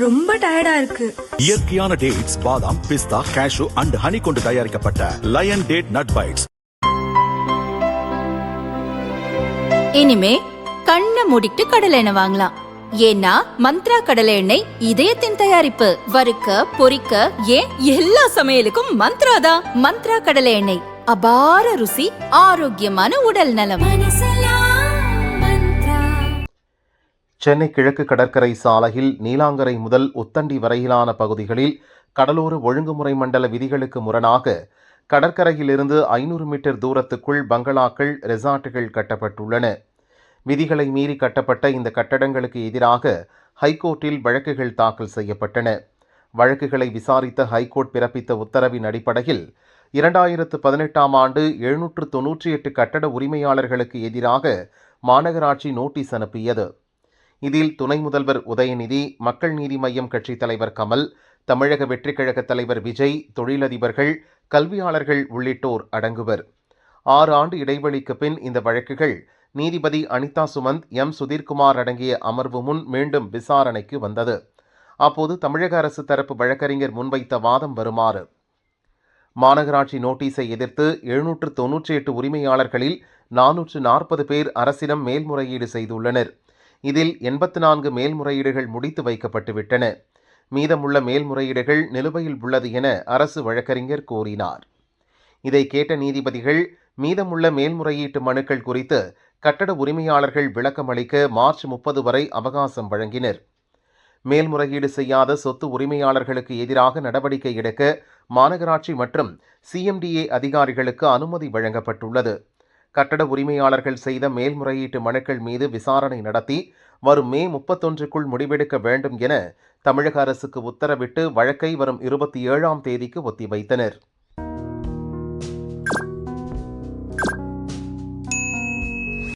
ரொம்ப டயர்டா இருக்கு. இயற்கையான டேட்ஸ், பாதாம், பிஸ்தா, கேஷு அண்ட் ஹனி கொண்டு தயாரிக்கப்பட்ட லயன் டேட் நட் பைட்ஸ். இனிமே கண்ணை மூடிட்டு கடலை எண்ணெய் வாங்கலாம். ஏன்னா மந்த்ரா கடலை எண்ணெய் இதயத்தின் தயாரிப்பு. வறுக்க, பொரிக்க, ஏன் எல்லா சமையலுக்கும் மந்த்ரா தான். மந்த்ரா கடலை எண்ணெய், அபார ருசி, ஆரோக்கியமான உடல் நலம். சென்னை கிழக்கு கடற்கரை சாலையில் நீலாங்கரை முதல் உத்தண்டி வரையிலான பகுதிகளில் கடலோர ஒழுங்குமுறை மண்டல விதிகளுக்கு முரணாக கடற்கரையிலிருந்து 500 மீட்டர் தூரத்துக்குள் பங்களாக்கள், ரெசார்ட்டுகள் கட்டப்பட்டுள்ளன. விதிகளை மீறி கட்டப்பட்ட இந்த கட்டடங்களுக்கு எதிராக ஹைகோர்ட்டில் வழக்குகள் தாக்கல் செய்யப்பட்டன. வழக்குகளை விசாரித்த ஹைகோர்ட் பிறப்பித்த உத்தரவின் அடிப்படையில் 2018ஆம் ஆண்டு 798 கட்டட உரிமையாளர்களுக்கு எதிராக மாநகராட்சி நோட்டீஸ் அனுப்பியது. இதில் துணை முதல்வர் உதயநிதி, மக்கள் நீதி மய்யம் கட்சித் தலைவர் கமல், தமிழக வெற்றிக் கழக தலைவர் விஜய், தொழிலதிபர்கள், கல்வியாளர்கள் உள்ளிட்டோர் அடங்குவர். 6 ஆண்டு இடைவெளிக்கு பின் இந்த வழக்குகள் நீதிபதி அனிதா சுமந்த், எம் சுதீர்குமார் அடங்கிய அமர்வு முன் மீண்டும் விசாரணைக்கு வந்தது. அப்போது தமிழக அரசு தரப்பு வழக்கறிஞர் முன்வைத்த வாதம் வருமாறு: மாநகராட்சி நோட்டீஸை எதிர்த்து 798 உரிமையாளர்களில் 440 பேர் அரசிடம் மேல்முறையீடு செய்துள்ளனர். இதில் 84 மேல்முறையீடுகள் முடித்து வைக்கப்பட்டுவிட்டன. மீதமுள்ள மேல்முறையீடுகள் நிலுவையில் உள்ளது என அரசு வழக்கறிஞர் கூறினார். இதை கேட்ட நீதிபதிகள் மீதமுள்ள மேல்முறையீட்டு மனுக்கள் குறித்து கட்டட உரிமையாளர்கள் விளக்கம் அளிக்க மார்ச் 30 வரை அவகாசம் வழங்கினர். மேல்முறையீடு செய்யாத சொத்து உரிமையாளர்களுக்கு எதிராக நடவடிக்கை எடுக்க மாநகராட்சி மற்றும் CMDA அதிகாரிகளுக்கு அனுமதி வழங்கப்பட்டுள்ளது. கட்டட உரிமையாளர்கள் செய்த மேல்முறையீட்டு மனுக்கள் மீது விசாரணை நடத்தி வரும் மே 31க்குள் முடிவெடுக்க வேண்டும் என தமிழக அரசுக்கு உத்தரவிட்டு வழக்கை வரும் 27ஆம் தேதிக்கு ஒத்திவைத்தனர்.